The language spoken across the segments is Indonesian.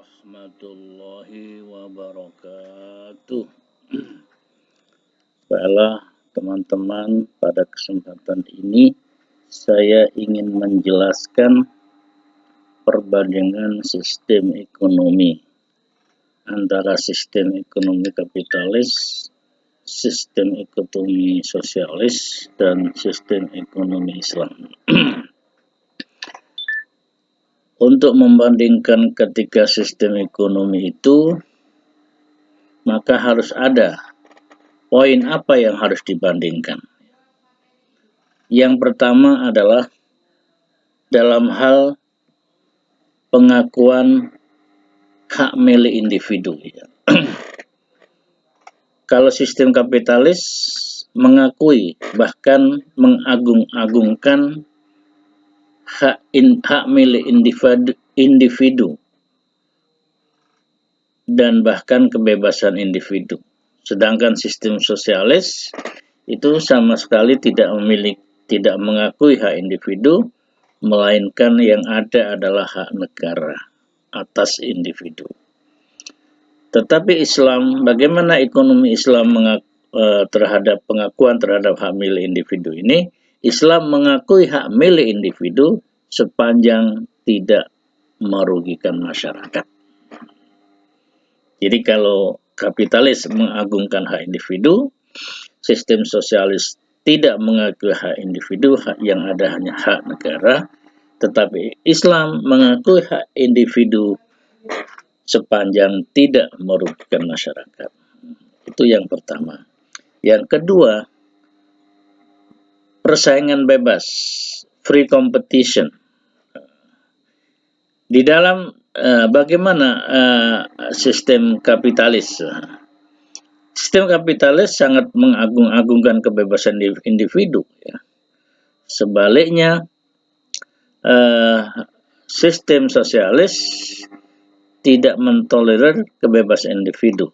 warahmatullahi wabarakatuh. Baiklah teman-teman, pada kesempatan ini saya ingin menjelaskan perbandingan sistem ekonomi antara sistem ekonomi kapitalis, sistem ekonomi sosialis, dan sistem ekonomi Islam. Untuk membandingkan ketiga sistem ekonomi itu, maka harus ada poin apa yang harus dibandingkan. Yang pertama adalah dalam hal pengakuan hak milik individu. Kalau sistem kapitalis mengakui, bahkan mengagung-agungkan hak milik individu dan bahkan kebebasan individu. Sedangkan sistem sosialis itu sama sekali tidak mengakui hak individu, melainkan yang ada adalah hak negara atas individu. Tetapi Islam, bagaimana ekonomi Islam terhadap pengakuan terhadap hak milik individu ini? Islam mengakui hak milik individu sepanjang tidak merugikan masyarakat. Jadi kalau kapitalis mengagungkan hak individu, sistem sosialis tidak mengakui hak individu, yang ada hanya hak negara. Tetapi Islam mengakui hak individu sepanjang tidak merugikan masyarakat. Itu yang pertama. Yang kedua, persaingan bebas, free competition. Di dalam bagaimana sistem kapitalis? Sistem kapitalis sangat mengagung-agungkan kebebasan individu. Sebaliknya, sistem sosialis tidak mentolerir kebebasan individu.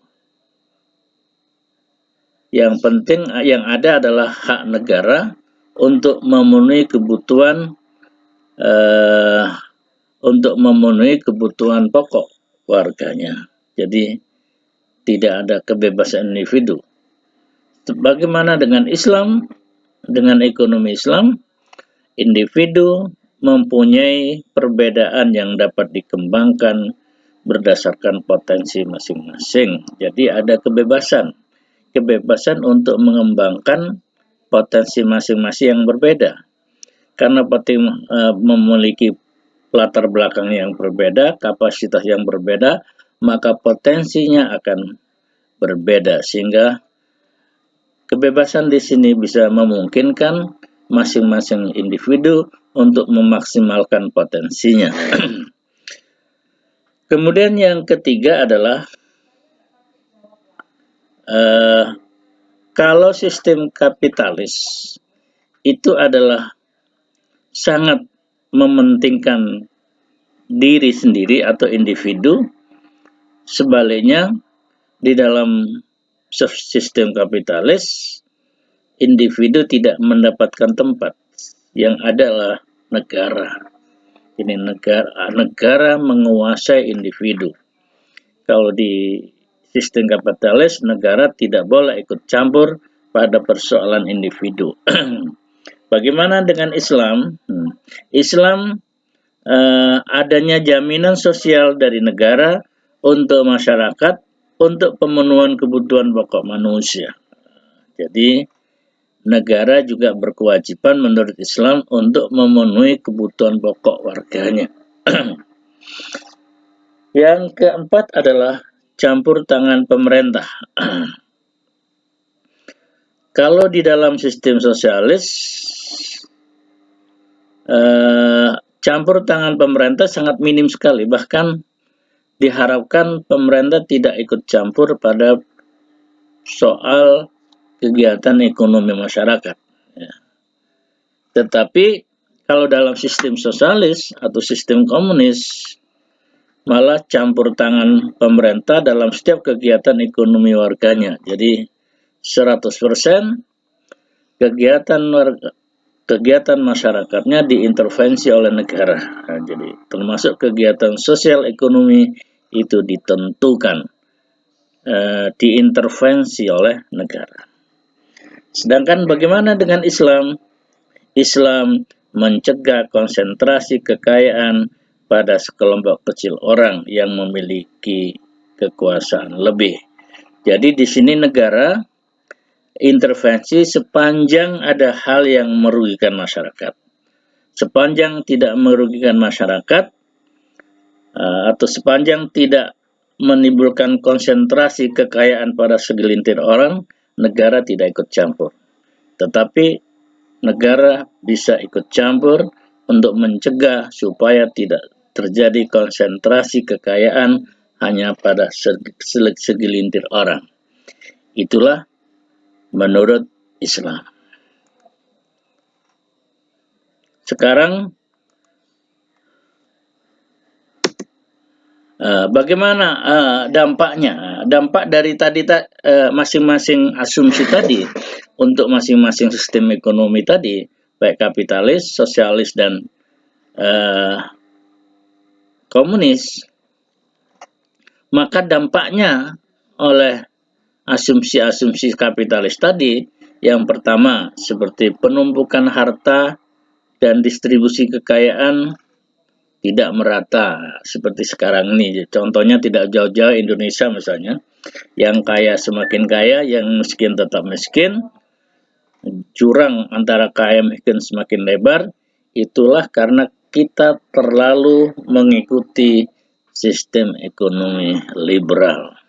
Yang penting yang ada adalah hak negara untuk memenuhi kebutuhan pokok warganya. Jadi tidak ada kebebasan individu. Bagaimana dengan Islam? Dengan ekonomi Islam, individu mempunyai perbedaan yang dapat dikembangkan berdasarkan potensi masing-masing. Jadi ada kebebasan untuk mengembangkan potensi masing-masing yang berbeda. Karena memiliki latar belakang yang berbeda, kapasitas yang berbeda, maka potensinya akan berbeda, sehingga kebebasan di sini bisa memungkinkan masing-masing individu untuk memaksimalkan potensinya. Kemudian yang ketiga adalah kalau sistem kapitalis itu adalah sangat mementingkan diri sendiri atau individu, sebaliknya di dalam sistem kapitalis individu tidak mendapatkan tempat, yang adalah negara. Ini negara menguasai individu. Kalau di sistem kapitalis, negara tidak boleh ikut campur pada persoalan individu. Bagaimana dengan Islam? Islam adanya jaminan sosial dari negara untuk masyarakat untuk pemenuhan kebutuhan pokok manusia. Jadi negara juga berkewajiban menurut Islam untuk memenuhi kebutuhan pokok warganya. Yang keempat adalah campur tangan pemerintah. Kalau di dalam sistem sosialis, campur tangan pemerintah sangat minim sekali. Bahkan diharapkan pemerintah tidak ikut campur pada soal kegiatan ekonomi masyarakat. Tetapi kalau dalam sistem sosialis atau sistem komunis, malah campur tangan pemerintah dalam setiap kegiatan ekonomi warganya. Jadi 100% kegiatan masyarakatnya diintervensi oleh negara. Jadi termasuk kegiatan sosial ekonomi itu ditentukan, diintervensi oleh negara. Sedangkan bagaimana dengan Islam? Islam mencegah konsentrasi kekayaan pada sekelompok kecil orang yang memiliki kekuasaan lebih. Jadi di sini negara intervensi sepanjang ada hal yang merugikan masyarakat. Sepanjang tidak merugikan masyarakat atau sepanjang tidak menimbulkan konsentrasi kekayaan pada segelintir orang, negara tidak ikut campur. Tetapi negara bisa ikut campur untuk mencegah supaya tidak terjadi konsentrasi kekayaan hanya pada segelintir orang. Itulah menurut Islam. Sekarang bagaimana dampaknya? Dampak dari tadi masing-masing asumsi tadi untuk masing-masing sistem ekonomi tadi, baik kapitalis, sosialis, dan komunis, maka dampaknya oleh asumsi-asumsi kapitalis tadi, yang pertama seperti penumpukan harta dan distribusi kekayaan tidak merata seperti sekarang ini. Contohnya tidak jauh-jauh Indonesia misalnya, yang kaya semakin kaya, yang miskin tetap miskin, jurang antara kaya miskin semakin lebar. Itulah karena kita terlalu mengikuti sistem ekonomi liberal.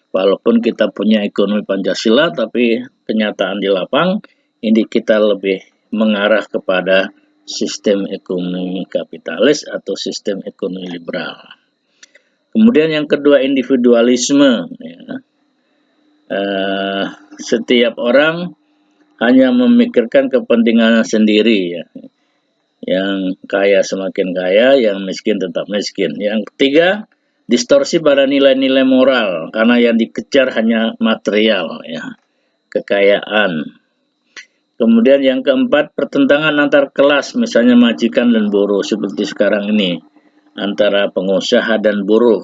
Walaupun kita punya ekonomi Pancasila, tapi kenyataan di lapang ini kita lebih mengarah kepada sistem ekonomi kapitalis atau sistem ekonomi liberal. Kemudian yang kedua, individualisme. Setiap orang hanya memikirkan kepentingan sendiri, ya. Yang kaya semakin kaya, yang miskin tetap miskin. Yang ketiga, distorsi pada nilai-nilai moral, karena yang dikejar hanya material, ya, kekayaan. Kemudian yang keempat, pertentangan antar kelas, misalnya majikan dan buruh seperti sekarang ini, antara pengusaha dan buruh.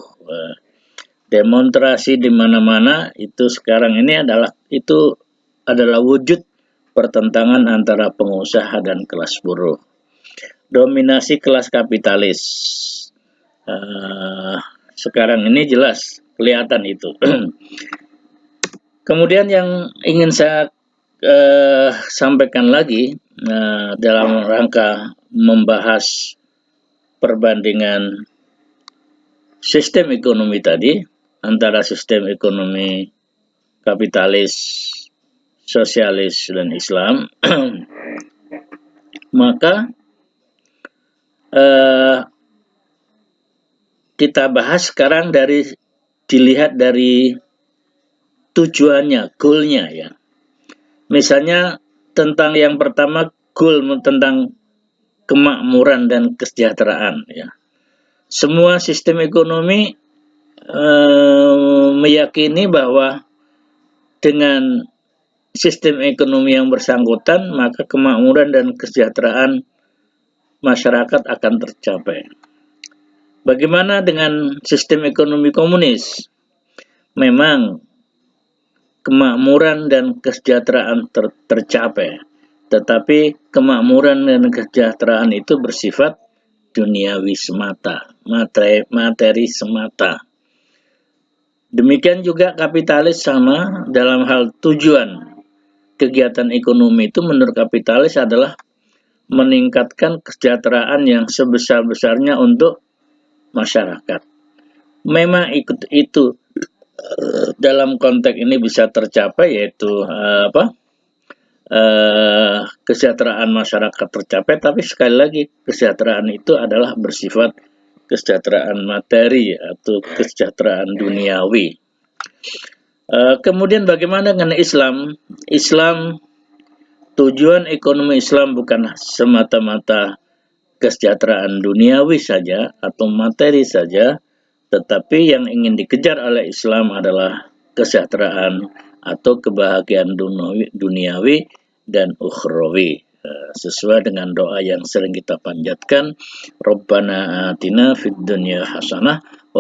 Demonstrasi di mana-mana itu sekarang ini adalah wujud pertentangan antara pengusaha dan kelas buruh. Dominasi kelas kapitalis. Sekarang ini jelas kelihatan itu. Kemudian yang ingin saya sampaikan lagi dalam rangka membahas perbandingan sistem ekonomi tadi antara sistem ekonomi kapitalis, sosialis, dan Islam, maka kita bahas sekarang dilihat dari tujuannya, goalnya, ya. Misalnya tentang yang pertama, goal tentang kemakmuran dan kesejahteraan, ya. Semua sistem ekonomi meyakini bahwa dengan sistem ekonomi yang bersangkutan, maka kemakmuran dan kesejahteraan masyarakat akan tercapai. Bagaimana dengan sistem ekonomi komunis? Memang kemakmuran dan kesejahteraan tercapai, tetapi kemakmuran dan kesejahteraan itu bersifat duniawi semata, materi semata. Demikian juga kapitalis sama dalam hal tujuan kegiatan ekonomi itu menurut kapitalis adalah meningkatkan kesejahteraan yang sebesar-besarnya untuk masyarakat. Memang itu dalam konteks ini bisa tercapai, yaitu kesejahteraan masyarakat tercapai, tapi sekali lagi kesejahteraan itu adalah bersifat kesejahteraan materi atau kesejahteraan duniawi. Kemudian bagaimana dengan Islam? Islam, tujuan ekonomi Islam bukan semata-mata kesejahteraan duniawi saja atau materi saja, tetapi yang ingin dikejar oleh Islam adalah kesejahteraan atau kebahagiaan duniawi dan ukhrawi, sesuai dengan doa yang sering kita panjatkan, Rabbana atina fid dunya hasanah